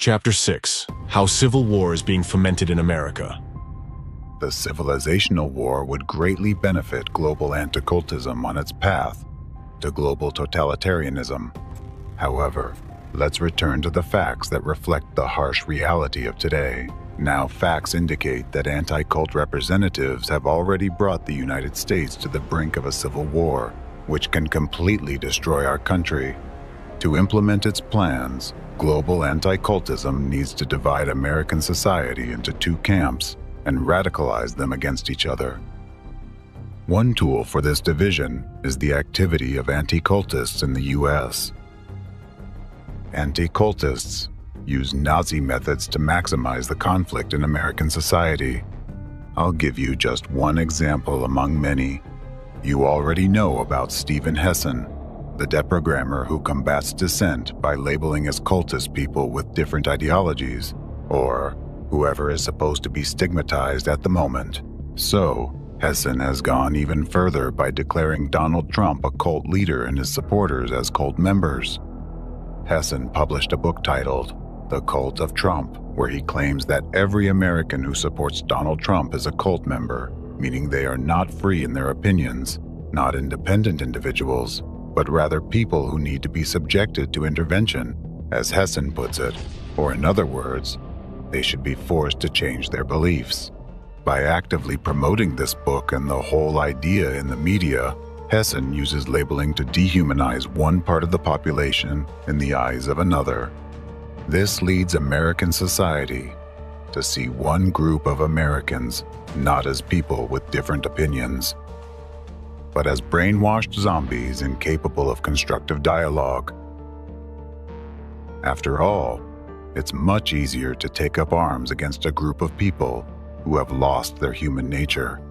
Chapter 6: How Civil War is Being Fomented in America. The civilizational war would greatly benefit global anti-cultism on its path to global totalitarianism. However, let's return to the facts that reflect the harsh reality of today. Now, facts indicate that anti-cult representatives have already brought the United States to the brink of a civil war, which can completely destroy our country. To implement its plans, global anti-cultism needs to divide American society into two camps and radicalize them against each other. One tool for this division is the activity of anti-cultists in the U.S. Anti-cultists use Nazi methods to maximize the conflict in American society. I'll give you just one example among many. You already know about Stephen Hessen, the deprogrammer who combats dissent by labeling as cultist people with different ideologies, or whoever is supposed to be stigmatized at the moment. So, Hessen has gone even further by declaring Donald Trump a cult leader and his supporters as cult members. Hessen published a book titled The Cult of Trump, where he claims that every American who supports Donald Trump is a cult member, meaning they are not free in their opinions, not independent individuals, but rather people who need to be subjected to intervention, as Hessen puts it, or in other words, they should be forced to change their beliefs. By actively promoting this book and the whole idea in the media, Hessen uses labeling to dehumanize one part of the population in the eyes of another. This leads American society to see one group of Americans not as people with different opinions, but as brainwashed zombies incapable of constructive dialogue. After all, it's much easier to take up arms against a group of people who have lost their human nature.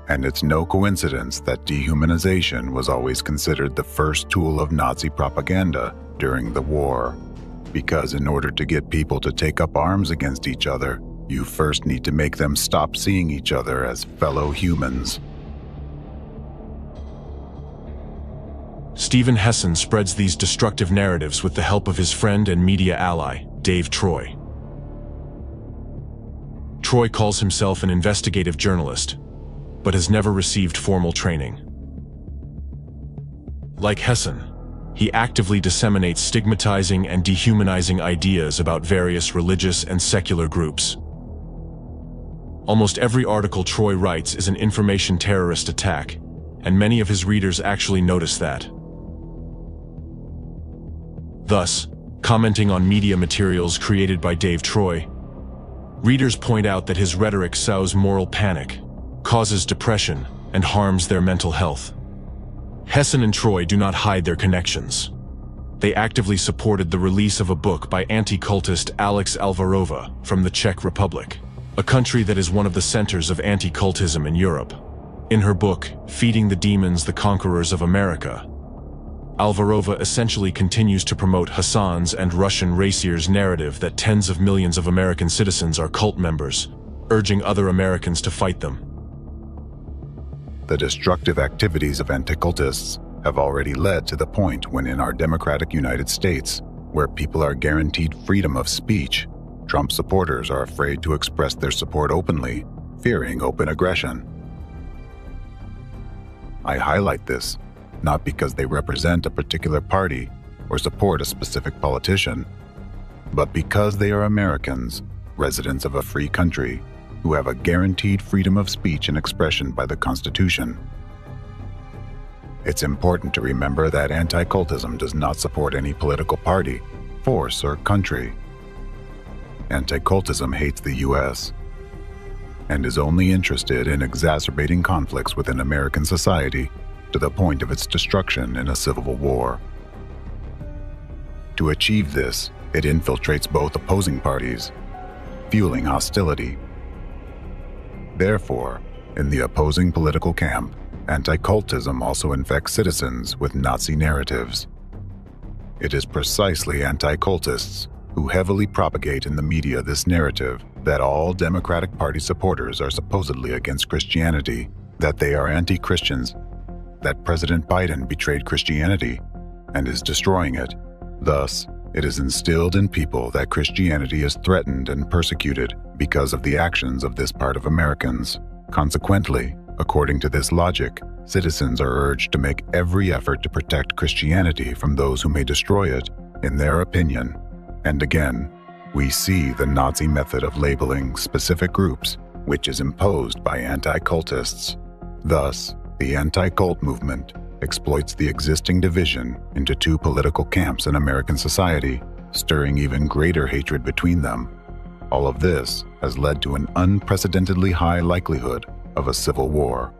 And it's no coincidence that dehumanization was always considered the first tool of Nazi propaganda during the war. Because in order to get people to take up arms against each other, you first need to make them stop seeing each other as fellow humans. Stephen Hessen spreads these destructive narratives with the help of his friend and media ally, Dave Troy. Troy calls himself an investigative journalist, but has never received formal training. Like Hessen, he actively disseminates stigmatizing and dehumanizing ideas about various religious and secular groups. Almost every article Troy writes is an information terrorist attack, and many of his readers actually notice that. Thus, commenting on media materials created by Dave Troy, readers point out that his rhetoric sows moral panic, causes depression, and harms their mental health. Hessen and Troy do not hide their connections. They actively supported the release of a book by anti-cultist Alex Alvarova from the Czech Republic, a country that is one of the centers of anti-cultism in Europe. In her book, Feeding the Demons, the Conquerors of America, Alvarova essentially continues to promote Hassan's and Russian Racier's narrative that tens of millions of American citizens are cult members, urging other Americans to fight them. The destructive activities of anti-cultists have already led to the point when in our democratic United States, where people are guaranteed freedom of speech, Trump supporters are afraid to express their support openly, fearing open aggression. I highlight this not because they represent a particular party or support a specific politician, but because they are Americans, residents of a free country, who have a guaranteed freedom of speech and expression by the Constitution. It's important to remember that anti-cultism does not support any political party, force, or country. Anti-cultism hates the U.S. and is only interested in exacerbating conflicts within American society to the point of its destruction in a civil war. To achieve this, it infiltrates both opposing parties, fueling hostility. Therefore, in the opposing political camp, anti-cultism also infects citizens with Nazi narratives. It is precisely anti-cultists who heavily propagate in the media this narrative that all Democratic Party supporters are supposedly against Christianity, that they are anti-Christians, that President Biden betrayed Christianity and is destroying it. Thus, It is instilled in people that Christianity is threatened and persecuted because of the actions of this part of Americans. Consequently, according to this logic, citizens are urged to make every effort to protect Christianity from those who may destroy it, in their opinion. And again, we see the Nazi method of labeling specific groups, which is imposed by anti-cultists. Thus, the anti-cult movement exploits the existing division into two political camps in American society, stirring even greater hatred between them. All of this has led to an unprecedentedly high likelihood of a civil war.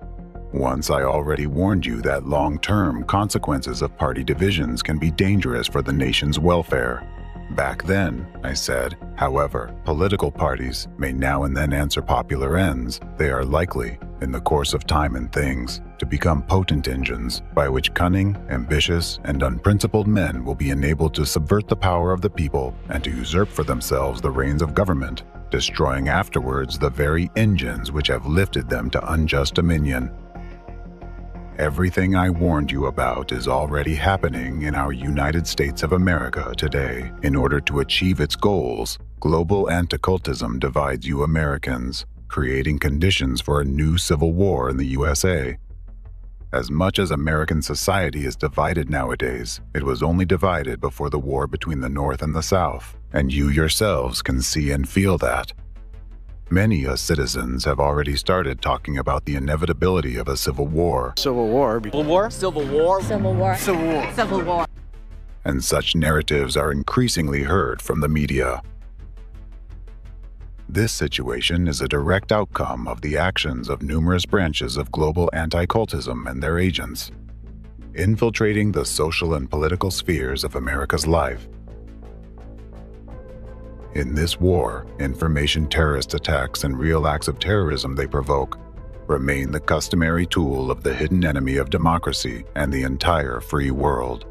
Once I already warned you that long-term consequences of party divisions can be dangerous for the nation's welfare. Back then, I said, however, political parties may now and then answer popular ends. They are likely, in the course of time and things, to become potent engines by which cunning, ambitious, and unprincipled men will be enabled to subvert the power of the people and to usurp for themselves the reins of government, destroying afterwards the very engines which have lifted them to unjust dominion. Everything I warned you about is already happening in our United States of America today. In order to achieve its goals, global anti-cultism divides you Americans, creating conditions for a new civil war in the USA. As much as American society is divided nowadays, it was only divided before the war between the North and the South, and you yourselves can see and feel that. Many citizens have already started talking about the inevitability of a civil war. Civil war. Civil war. Civil war. Civil war. Civil war. Civil war. And such narratives are increasingly heard from the media. This situation is a direct outcome of the actions of numerous branches of global anti-cultism and their agents, infiltrating the social and political spheres of America's life. In this war, information terrorist attacks and real acts of terrorism they provoke remain the customary tool of the hidden enemy of democracy and the entire free world.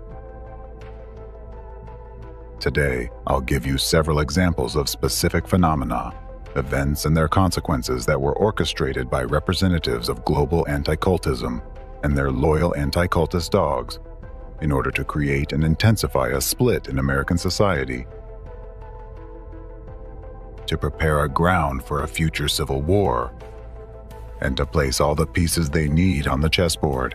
Today, I'll give you several examples of specific phenomena, events and their consequences that were orchestrated by representatives of global anti-cultism and their loyal anti-cultist dogs in order to create and intensify a split in American society, to prepare a ground for a future civil war, and to place all the pieces they need on the chessboard.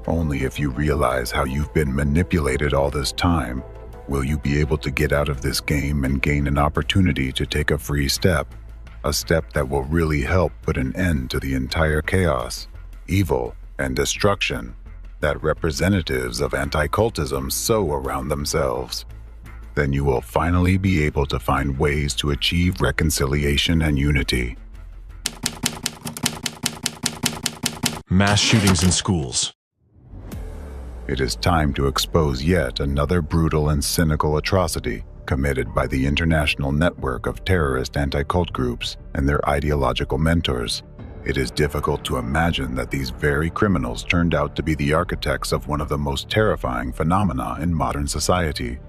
Only if you realize how you've been manipulated all this time will you be able to get out of this game and gain an opportunity to take a free step, a step that will really help put an end to the entire chaos, evil, and destruction that representatives of anti-cultism sow around themselves. Then you will finally be able to find ways to achieve reconciliation and unity. Mass shootings in schools. It is time to expose yet another brutal and cynical atrocity committed by the international network of terrorist anti-cult groups and their ideological mentors. It is difficult to imagine that these very criminals turned out to be the architects of one of the most terrifying phenomena in modern society.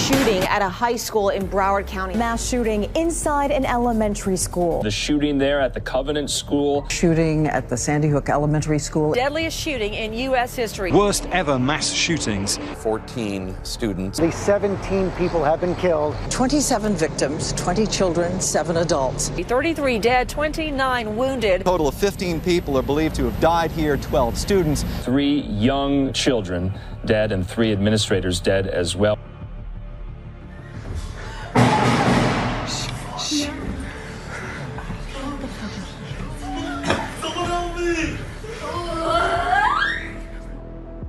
Shooting at a high school in Broward County. Mass shooting inside an elementary school. The shooting there at the Covenant School. Shooting at the Sandy Hook Elementary School. Deadliest shooting in U.S. history. Worst ever mass shootings. 14 students. At least 17 people have been killed. 27 victims, 20 children, 7 adults. 33 dead, 29 wounded. A total of 15 people are believed to have died here, 12 students. 3 young children dead and 3 administrators dead as well.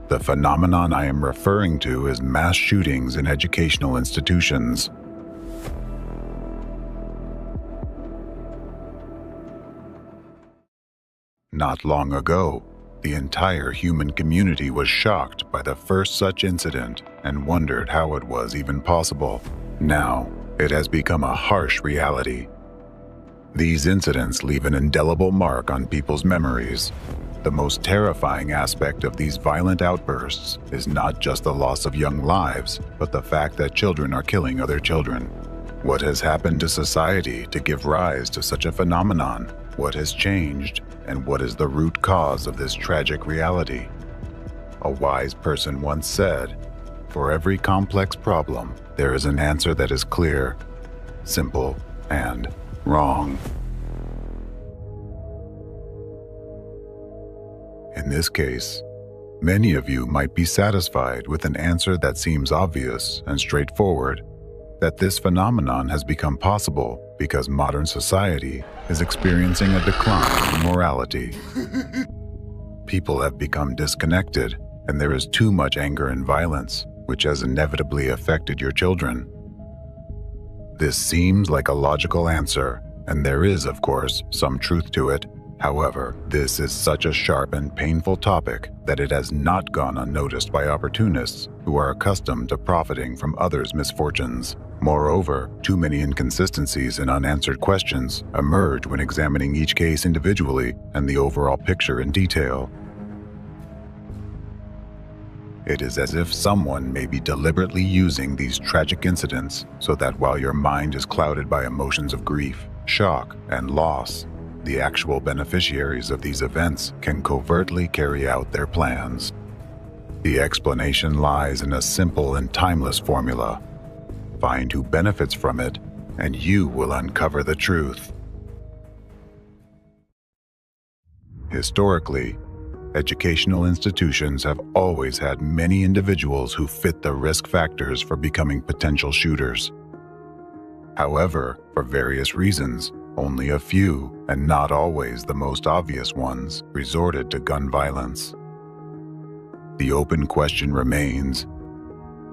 The phenomenon I am referring to is mass shootings in educational institutions. Not long ago, the entire human community was shocked by the first such incident and wondered how it was even possible. Now, it has become a harsh reality. These incidents leave an indelible mark on people's memories. The most terrifying aspect of these violent outbursts is not just the loss of young lives, but the fact that children are killing other children. What has happened to society to give rise to such a phenomenon? What has changed, and what is the root cause of this tragic reality? A wise person once said, "For every complex problem, there is an answer that is clear, simple, and wrong." In this case, many of you might be satisfied with an answer that seems obvious and straightforward, that this phenomenon has become possible because modern society is experiencing a decline in morality. People have become disconnected, and there is too much anger and violence, which has inevitably affected your children. This seems like a logical answer, and there is, of course, some truth to it. However, this is such a sharp and painful topic that it has not gone unnoticed by opportunists who are accustomed to profiting from others' misfortunes. Moreover, too many inconsistencies and unanswered questions emerge when examining each case individually and the overall picture in detail. It is as if someone may be deliberately using these tragic incidents so that while your mind is clouded by emotions of grief, shock, and loss, the actual beneficiaries of these events can covertly carry out their plans. The explanation lies in a simple and timeless formula. Find who benefits from it, and you will uncover the truth. Historically, educational institutions have always had many individuals who fit the risk factors for becoming potential shooters. However, for various reasons, only a few, and not always the most obvious ones, resorted to gun violence. The open question remains,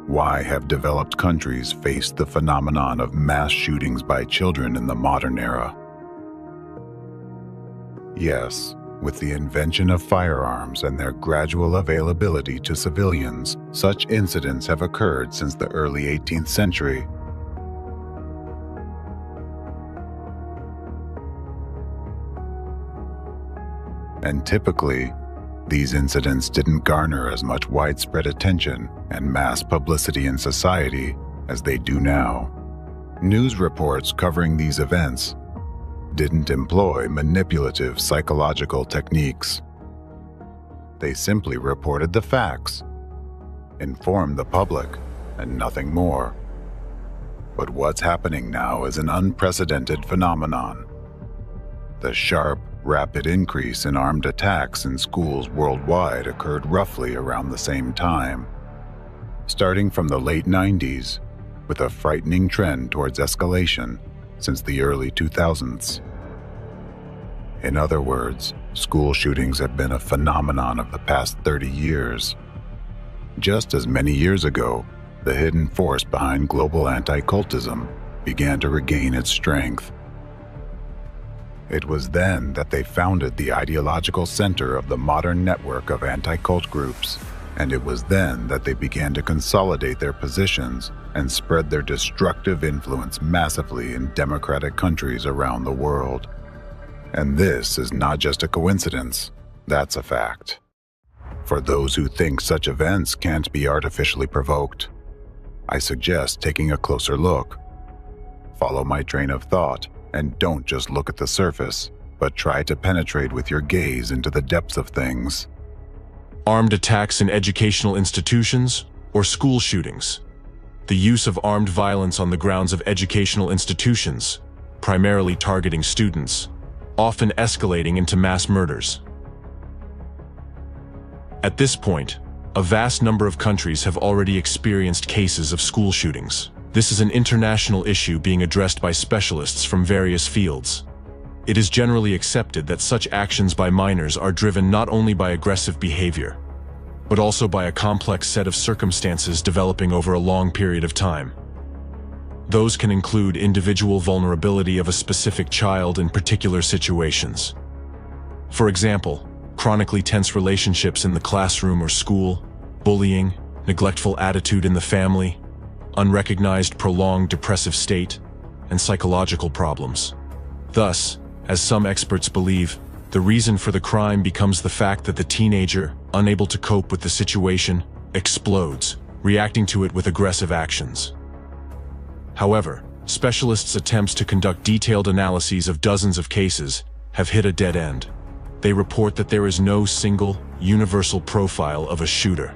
why have developed countries faced the phenomenon of mass shootings by children in the modern era? Yes, with the invention of firearms and their gradual availability to civilians, such incidents have occurred since the early 18th century. And typically, these incidents didn't garner as much widespread attention and mass publicity in society as they do now. News reports covering these events didn't employ manipulative psychological techniques. They simply reported the facts, informed the public, and nothing more. But what's happening now is an unprecedented phenomenon. The sharp, rapid increase in armed attacks in schools worldwide occurred roughly around the same time, starting from the late 90s, with a frightening trend towards escalation since the early 2000s. In other words, school shootings have been a phenomenon of the past 30 years. Just as many years ago, the hidden force behind global anti-cultism began to regain its strength. It was then that they founded the ideological center of the modern network of anti-cult groups, and it was then that they began to consolidate their positions and spread their destructive influence massively in democratic countries around the world. And this is not just a coincidence, that's a fact. For those who think such events can't be artificially provoked, I suggest taking a closer look. Follow my train of thought, and don't just look at the surface, but try to penetrate with your gaze into the depths of things. Armed attacks in educational institutions or school shootings. The use of armed violence on the grounds of educational institutions, primarily targeting students, often escalating into mass murders. At this point, a vast number of countries have already experienced cases of school shootings. This is an international issue being addressed by specialists from various fields. It is generally accepted that such actions by minors are driven not only by aggressive behavior, but also by a complex set of circumstances developing over a long period of time. Those can include individual vulnerability of a specific child in particular situations. For example, chronically tense relationships in the classroom or school, bullying, neglectful attitude in the family, unrecognized prolonged depressive state, and psychological problems. Thus, as some experts believe, the reason for the crime becomes the fact that the teenager, unable to cope with the situation, explodes, reacting to it with aggressive actions. However, specialists' attempts to conduct detailed analyses of dozens of cases have hit a dead end. They report that there is no single, universal profile of a shooter.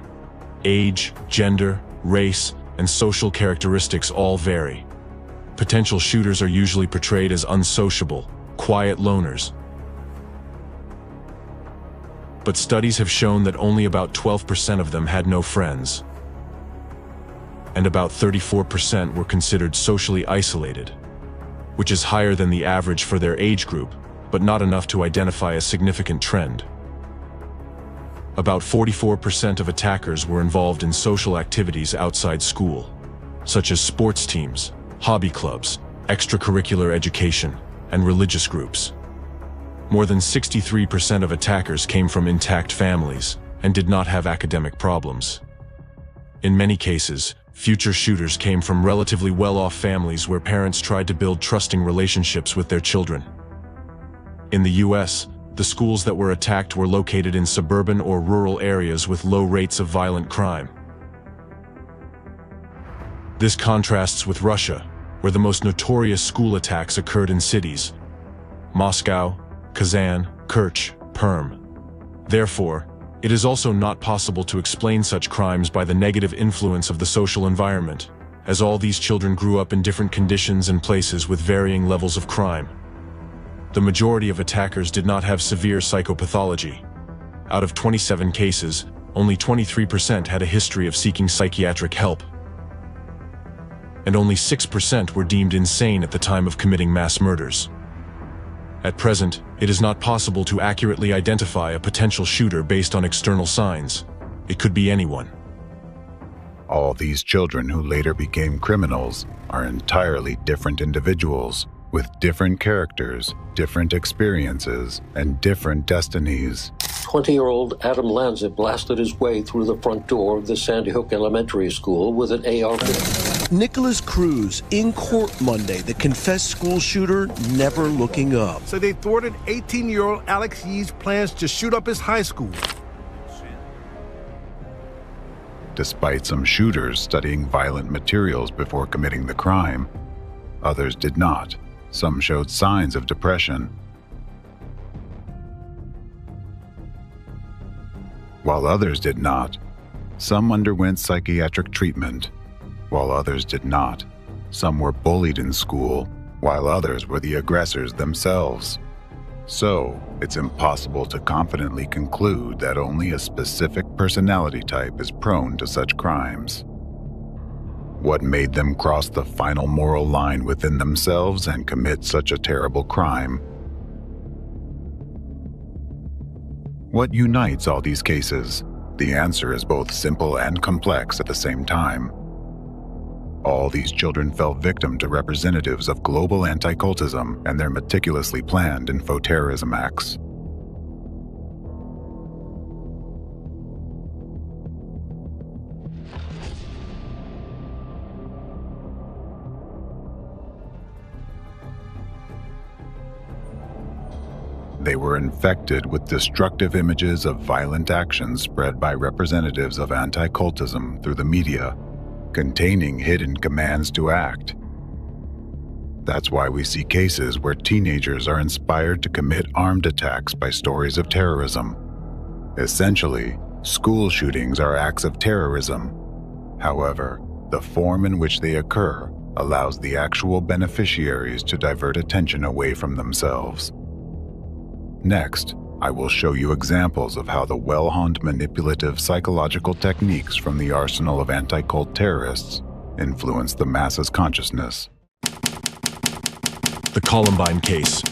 Age, gender, race, and social characteristics all vary. Potential shooters are usually portrayed as unsociable, quiet loners. But studies have shown that only about 12% of them had no friends, and about 34% were considered socially isolated, which is higher than the average for their age group, but not enough to identify a significant trend. About 44% of attackers were involved in social activities outside school, such as sports teams, hobby clubs, extracurricular education, and religious groups. More than 63% of attackers came from intact families and did not have academic problems. In many cases, future shooters came from relatively well-off families where parents tried to build trusting relationships with their children. In the US, the schools that were attacked were located in suburban or rural areas with low rates of violent crime. This contrasts with Russia, where the most notorious school attacks occurred in cities: Moscow, Kazan, Kerch, Perm. Therefore, it is also not possible to explain such crimes by the negative influence of the social environment, as all these children grew up in different conditions and places with varying levels of crime. The majority of attackers did not have severe psychopathology. Out of 27 cases, only 23% had a history of seeking psychiatric help, and only 6% were deemed insane at the time of committing mass murders. At present, it is not possible to accurately identify a potential shooter based on external signs. It could be anyone. All these children who later became criminals are entirely different individuals, with different characters, different experiences, and different destinies. 20-year-old Adam Lanza blasted his way through the front door of the Sandy Hook Elementary School with an AR-15. Nicholas Cruz in court Monday, the confessed school shooter never looking up. So they thwarted 18-year-old Alex Yee's plans to shoot up his high school. Despite some shooters studying violent materials before committing the crime, others did not. Some showed signs of depression, while others did not. Some underwent psychiatric treatment, while others did not. Some were bullied in school, while others were the aggressors themselves. So, it's impossible to confidently conclude that only a specific personality type is prone to such crimes. What made them cross the final moral line within themselves and commit such a terrible crime? What unites all these cases? The answer is both simple and complex at the same time. All these children fell victim to representatives of global anti-cultism and their meticulously planned info-terrorism acts. They were infected with destructive images of violent actions spread by representatives of anti-cultism through the media, containing hidden commands to act. That's why we see cases where teenagers are inspired to commit armed attacks by stories of terrorism. Essentially, school shootings are acts of terrorism. However, the form in which they occur allows the actual beneficiaries to divert attention away from themselves. Next, I will show you examples of how the well-honed manipulative psychological techniques from the arsenal of anti-cult terrorists influence the masses' consciousness. The Columbine case.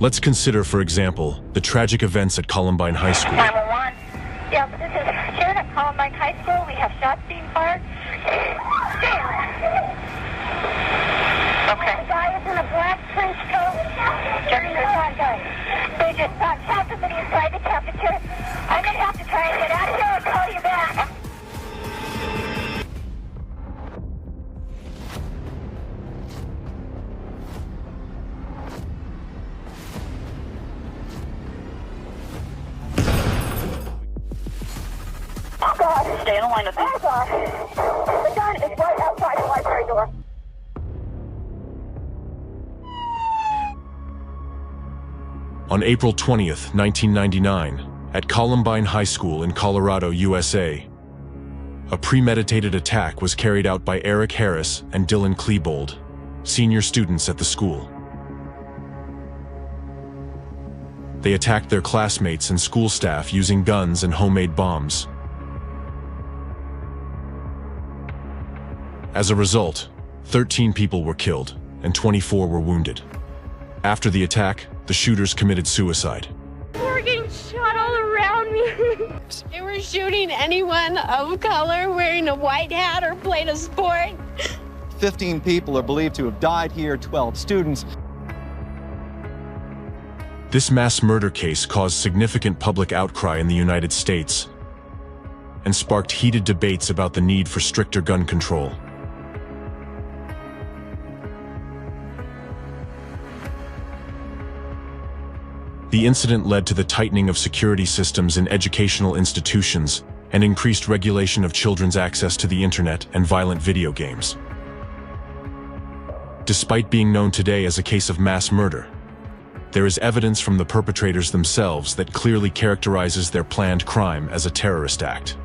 Let's consider, for example, the tragic events at Columbine High School. 911. Yeah, this is Sharon at Columbine High School. We have shots being fired. Okay. The guy is in a black trench coat. They just shot somebody inside the cafeteria. I'm going to have to try and get out of here and call you back. Oh, God. Stay in the line with me. Oh, God. The gun is right outside the library door. On April 20th, 1999, at Columbine High School in Colorado, USA, a premeditated attack was carried out by Eric Harris and Dylan Klebold, senior students at the school. They attacked their classmates and school staff using guns and homemade bombs. As a result, 13 people were killed and 24 were wounded. After the attack, the shooters committed suicide. People were getting shot all around me. They were shooting anyone of color wearing a white hat or playing a sport. 15 people are believed to have died here, 12 students. This mass murder case caused significant public outcry in the United States and sparked heated debates about the need for stricter gun control. The incident led to the tightening of security systems in educational institutions and increased regulation of children's access to the internet and violent video games. Despite being known today as a case of mass murder, there is evidence from the perpetrators themselves that clearly characterizes their planned crime as a terrorist act.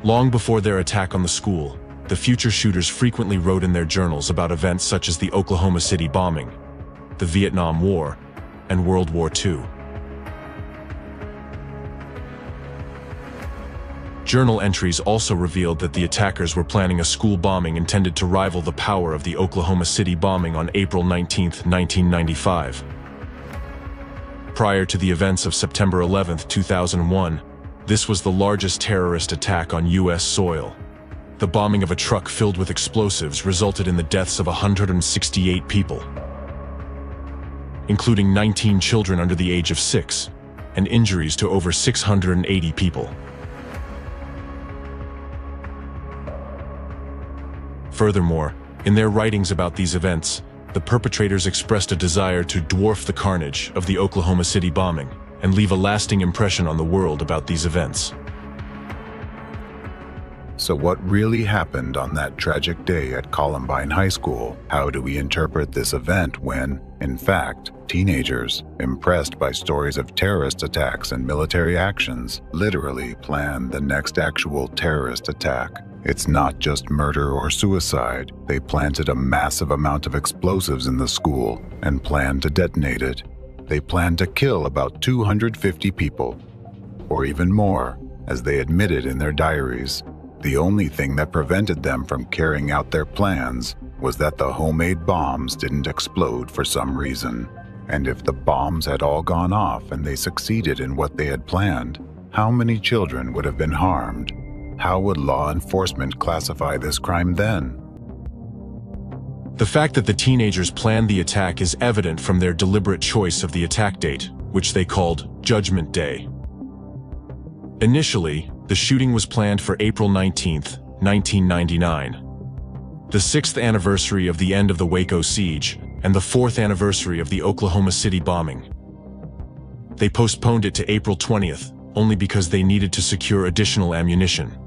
Long before their attack on the school, the future shooters frequently wrote in their journals about events such as the Oklahoma City bombing, the Vietnam War, and World War II. Journal entries also revealed that the attackers were planning a school bombing intended to rival the power of the Oklahoma City bombing on April 19, 1995. Prior to the events of September 11, 2001, this was the largest terrorist attack on U.S. soil. The bombing of a truck filled with explosives resulted in the deaths of 168 people, including 19 children under the age of 6, and injuries to over 680 people. Furthermore, in their writings about these events, the perpetrators expressed a desire to dwarf the carnage of the Oklahoma City bombing and leave a lasting impression on the world about these events. So what really happened on that tragic day at Columbine High School? How do we interpret this event when, in fact, teenagers, impressed by stories of terrorist attacks and military actions, literally planned the next actual terrorist attack? It's not just murder or suicide. They planted a massive amount of explosives in the school and planned to detonate it. They planned to kill about 250 people, or even more, as they admitted in their diaries. The only thing that prevented them from carrying out their plans was that the homemade bombs didn't explode for some reason. And if the bombs had all gone off and they succeeded in what they had planned, how many children would have been harmed? How would law enforcement classify this crime then? The fact that the teenagers planned the attack is evident from their deliberate choice of the attack date, which they called Judgment Day. Initially, the shooting was planned for April 19, 1999, the 6th anniversary of the end of the Waco siege and the 4th anniversary of the Oklahoma City bombing. They postponed it to April 20th only because they needed to secure additional ammunition.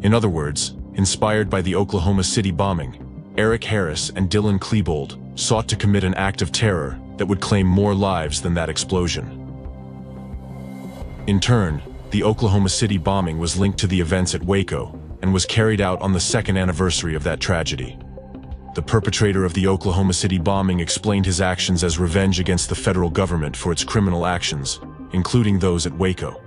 In other words, inspired by the Oklahoma City bombing, Eric Harris and Dylan Klebold sought to commit an act of terror that would claim more lives than that explosion. In turn, the Oklahoma City bombing was linked to the events at Waco and was carried out on the 2nd anniversary of that tragedy. The perpetrator of the Oklahoma City bombing explained his actions as revenge against the federal government for its criminal actions, including those at Waco.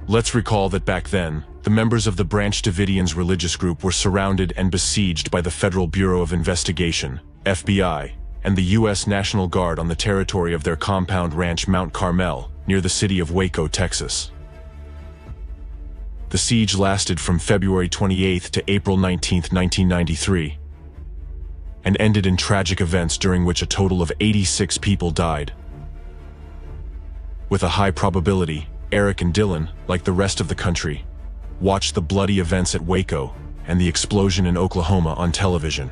Let's recall that back then, the members of the Branch Davidians religious group were surrounded and besieged by the Federal Bureau of Investigation, FBI, and the U.S. National Guard on the territory of their compound ranch Mount Carmel, near the city of Waco, Texas. The siege lasted from February 28 to April 19, 1993, and ended in tragic events during which a total of 86 people died. With a high probability, Eric and Dylan, like the rest of the country, watched the bloody events at Waco and the explosion in Oklahoma on television.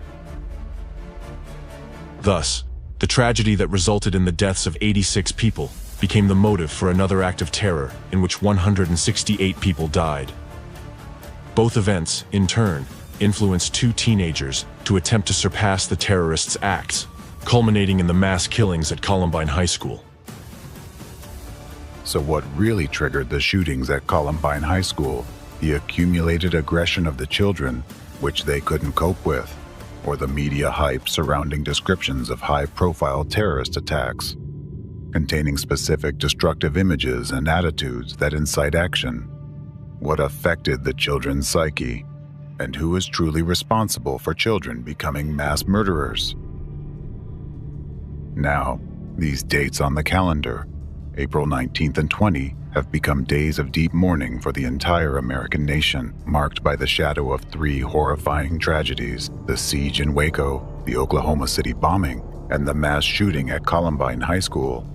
Thus, the tragedy that resulted in the deaths of 86 people became the motive for another act of terror in which 168 people died. Both events, in turn, influenced 2 teenagers to attempt to surpass the terrorists' acts, culminating in the mass killings at Columbine High School. So what really triggered the shootings at Columbine High School? The accumulated aggression of the children, which they couldn't cope with, or the media hype surrounding descriptions of high-profile terrorist attacks, containing specific destructive images and attitudes that incite action? What affected the children's psyche? And who is truly responsible for children becoming mass murderers? Now, these dates on the calendar, April 19th and 20, have become days of deep mourning for the entire American nation, marked by the shadow of 3 horrifying tragedies: the siege in Waco, the Oklahoma City bombing, and the mass shooting at Columbine High School.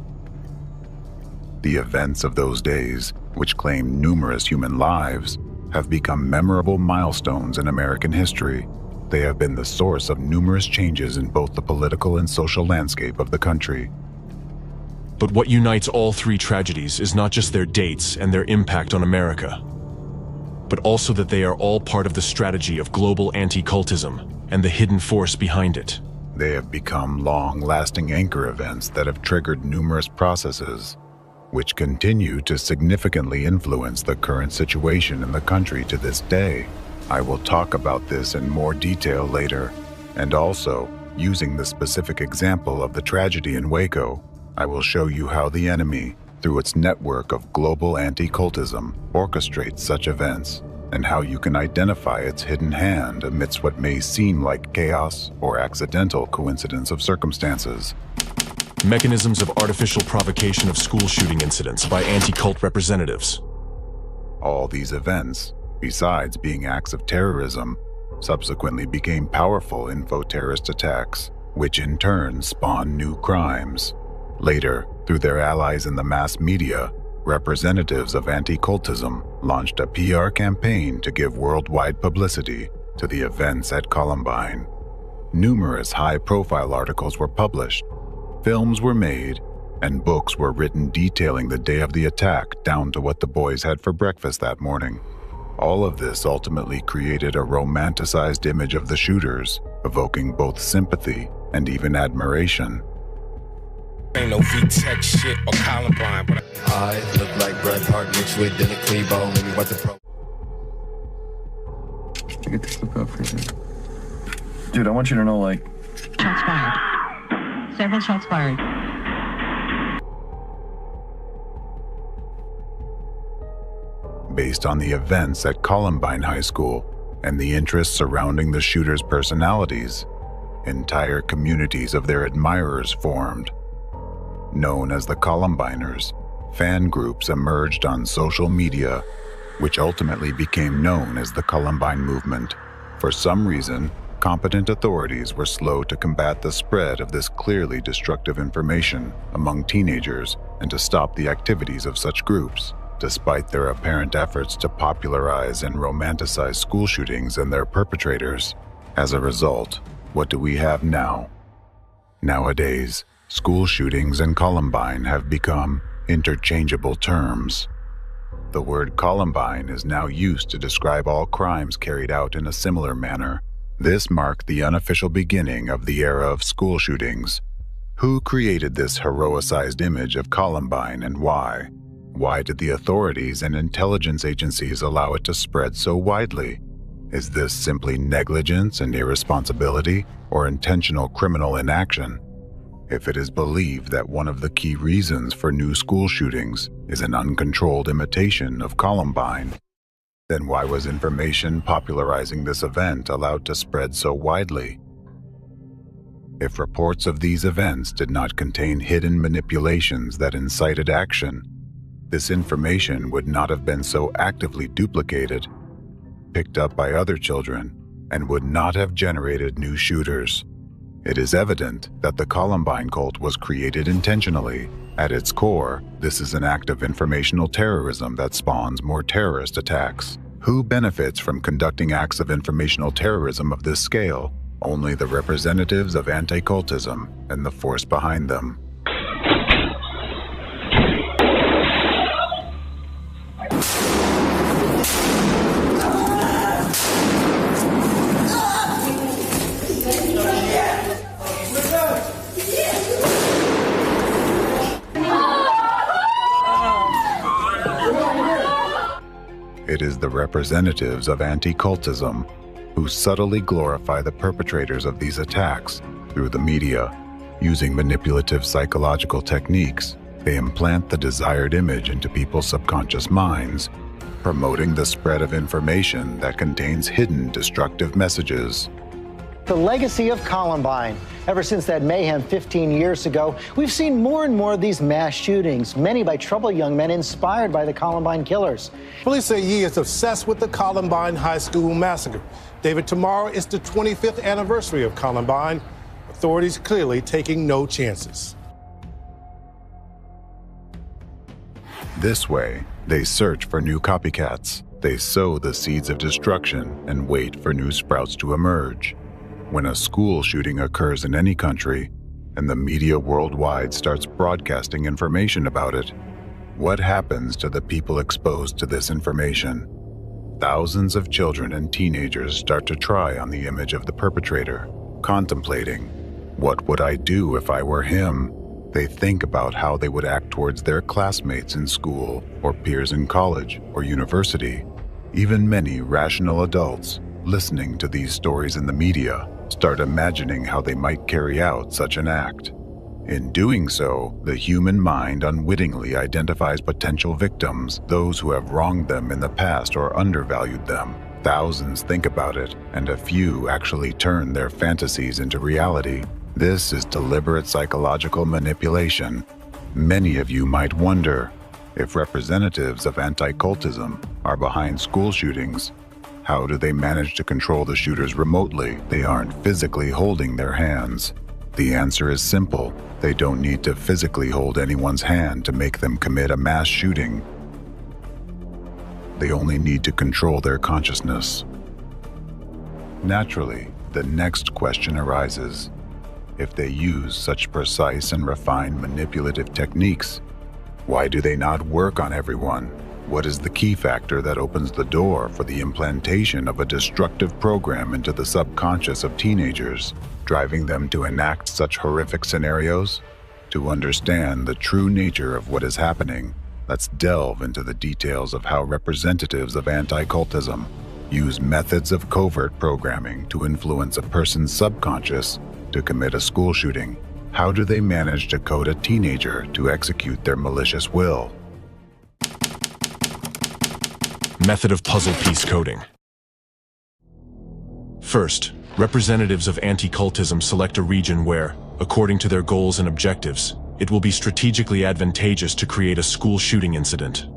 The events of those days, which claimed numerous human lives, have become memorable milestones in American history. They have been the source of numerous changes in both the political and social landscape of the country. But what unites all 3 tragedies is not just their dates and their impact on America, but also that they are all part of the strategy of global anti-cultism and the hidden force behind it. They have become long-lasting anchor events that have triggered numerous processes, which continue to significantly influence the current situation in the country to this day. I will talk about this in more detail later, and also, using the specific example of the tragedy in Waco, I will show you how the enemy, through its network of global anti-cultism, orchestrates such events, and how you can identify its hidden hand amidst what may seem like chaos or accidental coincidence of circumstances. Mechanisms of artificial provocation of school shooting incidents by anti-cult representatives. All these events, besides being acts of terrorism, subsequently became powerful info-terrorist attacks, which in turn spawned new crimes. Later, through their allies in the mass media, representatives of anti-cultism launched a PR campaign to give worldwide publicity to the events at Columbine. Numerous high-profile articles were published, films were made, and books were written detailing the day of the attack down to what the boys had for breakfast that morning. All of this ultimately created a romanticized image of the shooters, evoking both sympathy and even admiration. Ain't no V-Tech shit or Columbine, but I look like Bret Hart mixed with Dylan Klebo. Maybe what the pro. I get this look up for you. Dude, I want you to know, like. Shots fired. Several shots fired. Based on the events at Columbine High School and the interests surrounding the shooters' personalities, entire communities of their admirers formed. Known as the Columbiners, fan groups emerged on social media, which ultimately became known as the Columbine movement. For some reason, competent authorities were slow to combat the spread of this clearly destructive information among teenagers and to stop the activities of such groups, despite their apparent efforts to popularize and romanticize school shootings and their perpetrators. As a result, what do we have now? Nowadays, school shootings and Columbine have become interchangeable terms. The word Columbine is now used to describe all crimes carried out in a similar manner. This marked the unofficial beginning of the era of school shootings. Who created this heroicized image of Columbine and why? Why did the authorities and intelligence agencies allow it to spread so widely? Is this simply negligence and irresponsibility, or intentional criminal inaction? If it is believed that one of the key reasons for new school shootings is an uncontrolled imitation of Columbine, then why was information popularizing this event allowed to spread so widely? If reports of these events did not contain hidden manipulations that incited action, this information would not have been so actively duplicated, picked up by other children, and would not have generated new shooters. It is evident that the Columbine cult was created intentionally. At its core, this is an act of informational terrorism that spawns more terrorist attacks. Who benefits from conducting acts of informational terrorism of this scale? Only the representatives of anti-cultism and the force behind them. representatives of anti-cultism, who subtly glorify the perpetrators of these attacks through the media. Using manipulative psychological techniques, they implant the desired image into people's subconscious minds, promoting the spread of information that contains hidden destructive messages. The legacy of Columbine. Ever since that mayhem 15 years ago, we've seen more and more of these mass shootings, many by troubled young men inspired by the Columbine killers. Police say Yee is obsessed with the Columbine High School massacre. David, tomorrow is the 25th anniversary of Columbine. Authorities clearly taking no chances. This way, they search for new copycats. They sow the seeds of destruction and wait for new sprouts to emerge. When a school shooting occurs in any country, and the media worldwide starts broadcasting information about it, what happens to the people exposed to this information? Thousands of children and teenagers start to try on the image of the perpetrator, contemplating, what would I do if I were him? They think about how they would act towards their classmates in school or peers in college or university. Even many rational adults, listening to these stories in the media, start imagining how they might carry out such an act. In doing so, the human mind unwittingly identifies potential victims, those who have wronged them in the past or undervalued them. Thousands think about it, and a few actually turn their fantasies into reality. This is deliberate psychological manipulation. Many of you might wonder, if representatives of anti-cultism are behind school shootings, how do they manage to control the shooters remotely? They aren't physically holding their hands. The answer is simple. They don't need to physically hold anyone's hand to make them commit a mass shooting. They only need to control their consciousness. Naturally, the next question arises. If they use such precise and refined manipulative techniques, why do they not work on everyone? What is the key factor that opens the door for the implantation of a destructive program into the subconscious of teenagers, driving them to enact such horrific scenarios? To understand the true nature of what is happening, let's delve into the details of how representatives of anti-cultism use methods of covert programming to influence a person's subconscious to commit a school shooting. How do they manage to code a teenager to execute their malicious will? Method of puzzle piece coding. First, representatives of anti-cultism select a region where, according to their goals and objectives, it will be strategically advantageous to create a school shooting incident.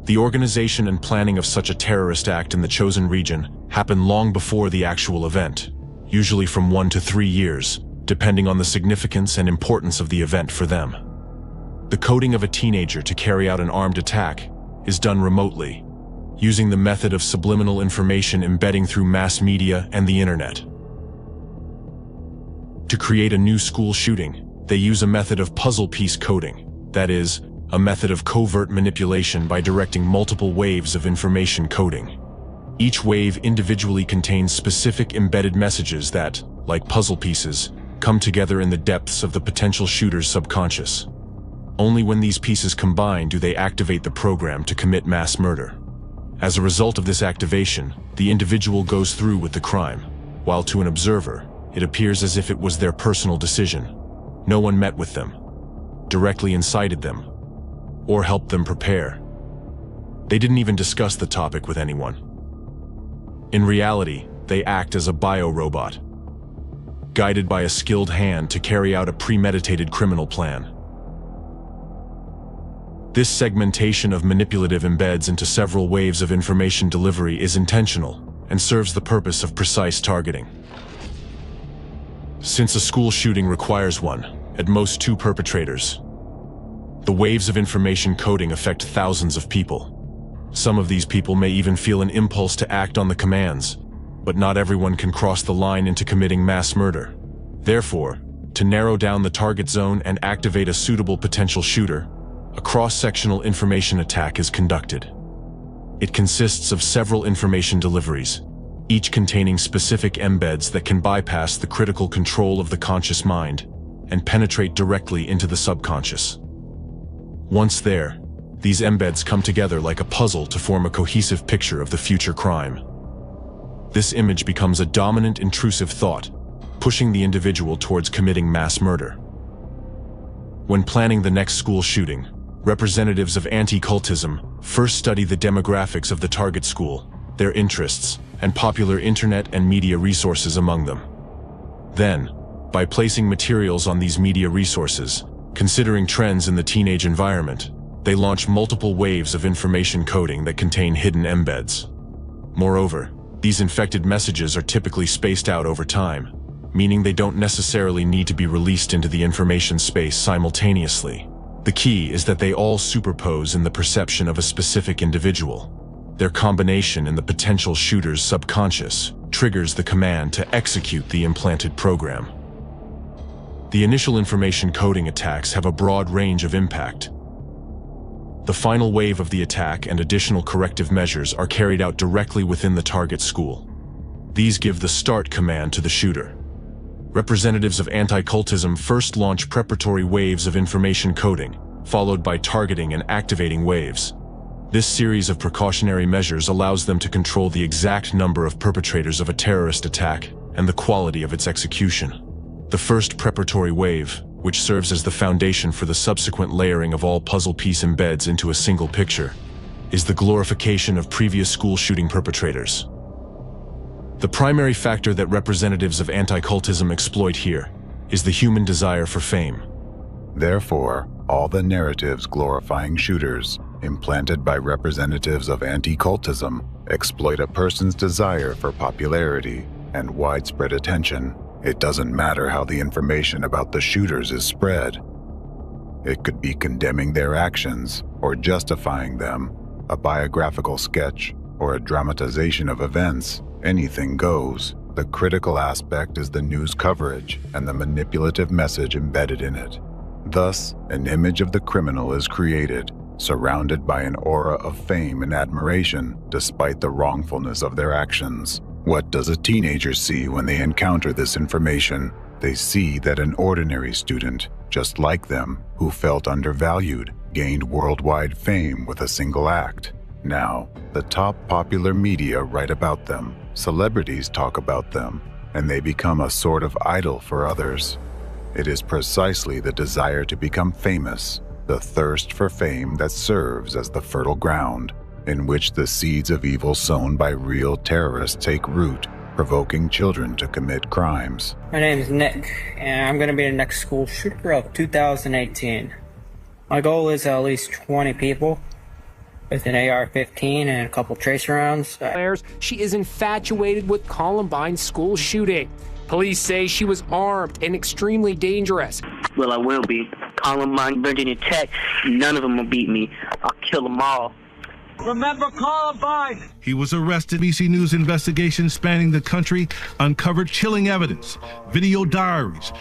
The organization and planning of such a terrorist act in the chosen region happen long before the actual event, usually from 1 to 3 years, depending on the significance and importance of the event for them. The coding of a teenager to carry out an armed attack is done remotely, using the method of subliminal information embedding through mass media and the internet. To create a new school shooting, they use a method of puzzle piece coding, that is, a method of covert manipulation by directing multiple waves of information coding. Each wave individually contains specific embedded messages that, like puzzle pieces, come together in the depths of the potential shooter's subconscious. Only when these pieces combine do they activate the program to commit mass murder. As a result of this activation, the individual goes through with the crime, while to an observer, it appears as if it was their personal decision. No one met with them, directly incited them, or helped them prepare. They didn't even discuss the topic with anyone. In reality, they act as a bio-robot, guided by a skilled hand to carry out a premeditated criminal plan. This segmentation of manipulative embeds into several waves of information delivery is intentional and serves the purpose of precise targeting. Since a school shooting requires one, at most 2 perpetrators, the waves of information coding affect thousands of people. Some of these people may even feel an impulse to act on the commands, but not everyone can cross the line into committing mass murder. Therefore, to narrow down the target zone and activate a suitable potential shooter, a cross-sectional information attack is conducted. It consists of several information deliveries, each containing specific embeds that can bypass the critical control of the conscious mind and penetrate directly into the subconscious. Once there, These embeds come together like a puzzle to form a cohesive picture of the future crime. This image becomes a dominant intrusive thought, pushing the individual towards committing mass murder. When planning the next school shooting, representatives of anti-cultism first study the demographics of the target school, their interests, and popular internet and media resources among them. Then, by placing materials on these media resources, considering trends in the teenage environment, they launch multiple waves of information coding that contain hidden embeds. Moreover, these infected messages are typically spaced out over time, meaning they don't necessarily need to be released into the information space simultaneously. The key is that they all superpose in the perception of a specific individual. Their combination in the potential shooter's subconscious triggers the command to execute the implanted program. The initial information coding attacks have a broad range of impact. The final wave of the attack and additional corrective measures are carried out directly within the target school. These give the start command to the shooter. Representatives of anti-cultism first launch preparatory waves of information coding, followed by targeting and activating waves. This series of precautionary measures allows them to control the exact number of perpetrators of a terrorist attack and the quality of its execution. The first preparatory wave, which serves as the foundation for the subsequent layering of all puzzle piece embeds into a single picture, is the glorification of previous school shooting perpetrators. The primary factor that representatives of anti-cultism exploit here is the human desire for fame. Therefore, all the narratives glorifying shooters, implanted by representatives of anti-cultism, exploit a person's desire for popularity and widespread attention. It doesn't matter how the information about the shooters is spread. It could be condemning their actions or justifying them, a biographical sketch, or a dramatization of events. Anything goes. The critical aspect is the news coverage and the manipulative message embedded in it. Thus, an image of the criminal is created, surrounded by an aura of fame and admiration, despite the wrongfulness of their actions. What does a teenager see when they encounter this information? They see that an ordinary student, just like them, who felt undervalued, gained worldwide fame with a single act. Now, the top popular media write about them, celebrities talk about them, and they become a sort of idol for others. It is precisely the desire to become famous, the thirst for fame, that serves as the fertile ground in which the seeds of evil sown by real terrorists take root, provoking children to commit crimes. My name is Nick, and I'm going to be the next school shooter of 2018. My goal is at least 20 people with an AR-15 and a couple tracer rounds. She is infatuated with Columbine's school shooting. Police say she was armed and extremely dangerous. Well, I will be. Columbine, Virginia Tech, none of them will beat me. I'll kill them all. Remember Columbine! He was arrested. BBC News investigation spanning the country uncovered chilling evidence, video diaries.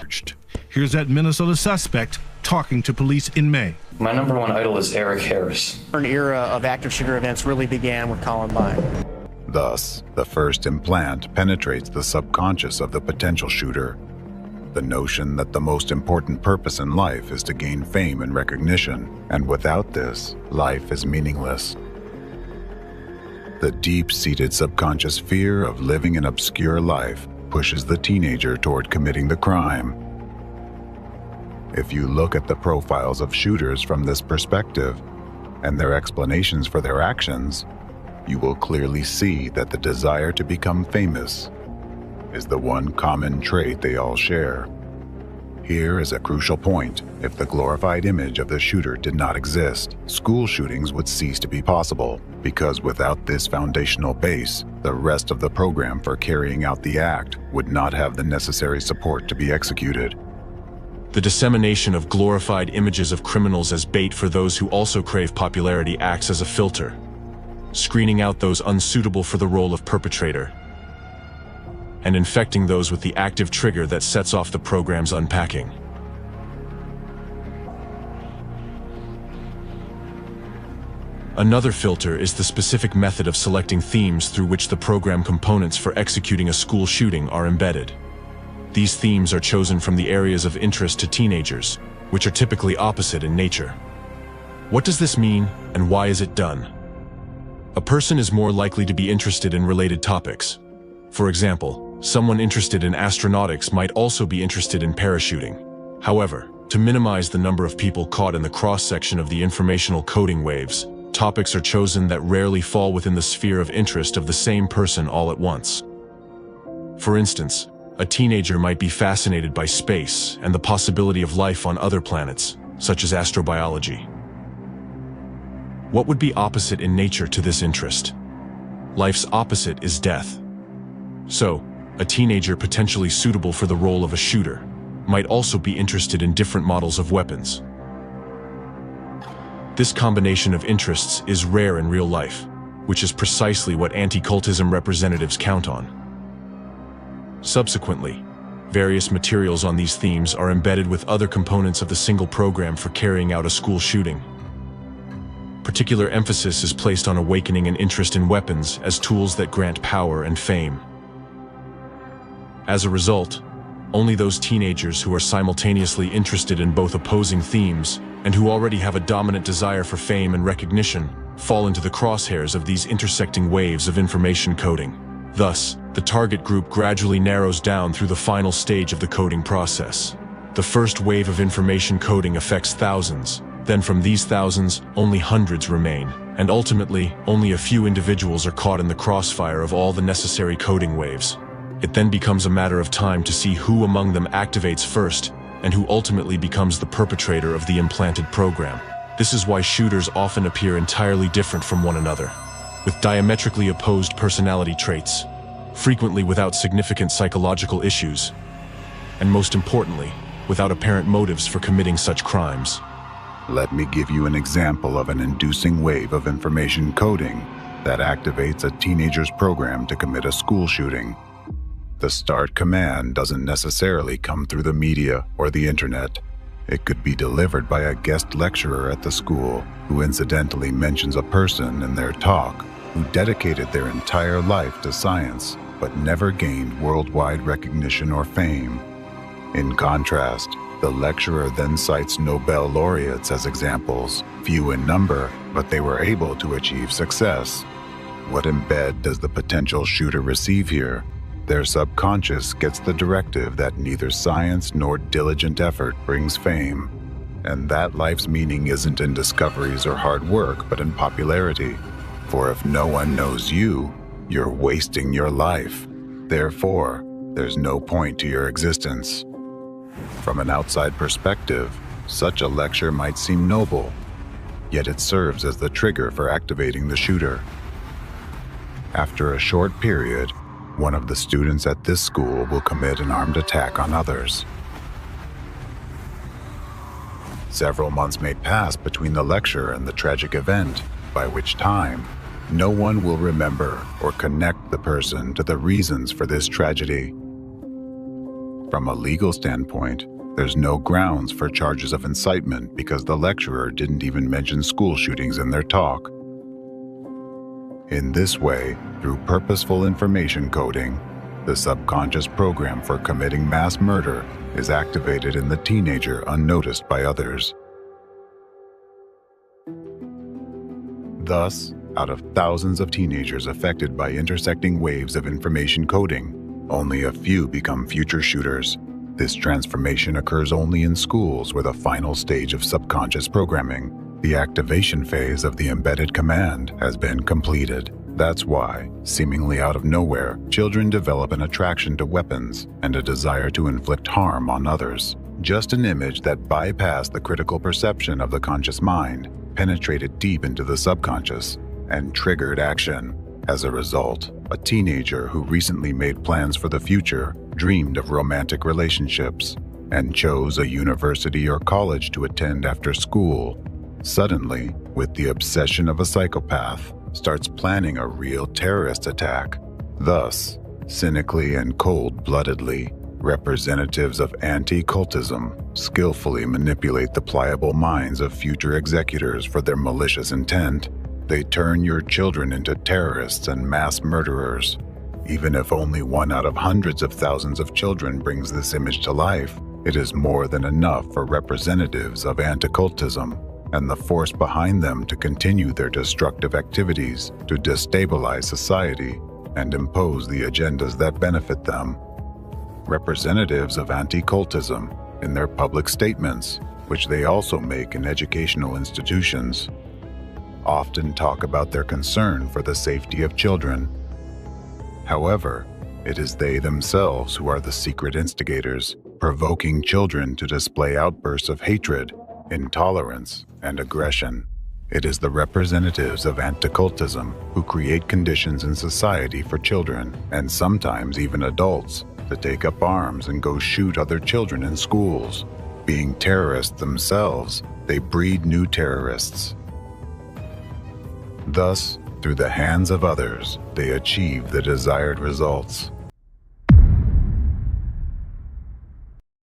Here's that Minnesota suspect talking to police in May. My number one idol is Eric Harris. An era of active shooter events really began with Columbine. Thus, the first implant penetrates the subconscious of the potential shooter. The notion that the most important purpose in life is to gain fame and recognition, and without this, life is meaningless. The deep-seated subconscious fear of living an obscure life pushes the teenager toward committing the crime. If you look at the profiles of shooters from this perspective, and their explanations for their actions, you will clearly see that the desire to become famous is the one common trait they all share. Here is a crucial point. If the glorified image of the shooter did not exist, school shootings would cease to be possible, because without this foundational base, the rest of the program for carrying out the act would not have the necessary support to be executed. The dissemination of glorified images of criminals as bait for those who also crave popularity acts as a filter, screening out those unsuitable for the role of perpetrator, and infecting those with the active trigger that sets off the program's unpacking. Another filter is the specific method of selecting themes through which the program components for executing a school shooting are embedded. These themes are chosen from the areas of interest to teenagers, which are typically opposite in nature. What does this mean, and why is it done? A person is more likely to be interested in related topics. For example, someone interested in astronautics might also be interested in parachuting. However, to minimize the number of people caught in the cross-section of the informational coding waves, topics are chosen that rarely fall within the sphere of interest of the same person all at once. For instance, a teenager might be fascinated by space and the possibility of life on other planets, such as astrobiology. What would be opposite in nature to this interest? Life's opposite is death. So, a teenager potentially suitable for the role of a shooter might also be interested in different models of weapons. This combination of interests is rare in real life, which is precisely what anti-cultism representatives count on. Subsequently, various materials on these themes are embedded with other components of the single program for carrying out a school shooting. Particular emphasis is placed on awakening an interest in weapons as tools that grant power and fame. As a result, only those teenagers who are simultaneously interested in both opposing themes and who already have a dominant desire for fame and recognition fall into the crosshairs of these intersecting waves of information coding. Thus, the target group gradually narrows down through the final stage of the coding process. The first wave of information coding affects thousands. Then from these thousands, only hundreds remain, and ultimately, only a few individuals are caught in the crossfire of all the necessary coding waves. It then becomes a matter of time to see who among them activates first, and who ultimately becomes the perpetrator of the implanted program. This is why shooters often appear entirely different from one another, with diametrically opposed personality traits, frequently without significant psychological issues, and most importantly, without apparent motives for committing such crimes. Let me give you an example of an inducing wave of information coding that activates a teenager's program to commit a school shooting. The start command doesn't necessarily come through the media or the internet. It could be delivered by a guest lecturer at the school who incidentally mentions a person in their talk who dedicated their entire life to science but never gained worldwide recognition or fame. In contrast, the lecturer then cites Nobel laureates as examples, few in number, but they were able to achieve success. What embed does the potential shooter receive here? Their subconscious gets the directive that neither science nor diligent effort brings fame, and that life's meaning isn't in discoveries or hard work, but in popularity. For if no one knows you, you're wasting your life. Therefore, there's no point to your existence. From an outside perspective, such a lecture might seem noble, yet it serves as the trigger for activating the shooter. After a short period, one of the students at this school will commit an armed attack on others. Several months may pass between the lecture and the tragic event, by which time no one will remember or connect the person to the reasons for this tragedy. From a legal standpoint, there's no grounds for charges of incitement because the lecturer didn't even mention school shootings in their talk. In this way, through purposeful information coding, the subconscious program for committing mass murder is activated in the teenager unnoticed by others. Thus, out of thousands of teenagers affected by intersecting waves of information coding, only a few become future shooters. This transformation occurs only in schools where the final stage of subconscious programming, the activation phase of the embedded command, has been completed. That's why, seemingly out of nowhere, children develop an attraction to weapons and a desire to inflict harm on others. Just an image that bypassed the critical perception of the conscious mind, penetrated deep into the subconscious, and triggered action. As a result, a teenager who recently made plans for the future dreamed of romantic relationships and chose a university or college to attend after school. Suddenly, with the obsession of a psychopath, starts planning a real terrorist attack. Thus, cynically and cold-bloodedly, representatives of anti-cultism skillfully manipulate the pliable minds of future executors for their malicious intent. They turn your children into terrorists and mass murderers. Even if only one out of hundreds of thousands of children brings this image to life, it is more than enough for representatives of anti-cultism. and the force behind them to continue their destructive activities to destabilize society and impose the agendas that benefit them. Representatives of anti-cultism, in their public statements, which they also make in educational institutions, often talk about their concern for the safety of children. However, it is they themselves who are the secret instigators, provoking children to display outbursts of hatred, intolerance, and aggression. It is the representatives of anti-cultism who create conditions in society for children, and sometimes even adults, to take up arms and go shoot other children in schools. Being terrorists themselves, they breed new terrorists. Thus, through the hands of others, they achieve the desired results.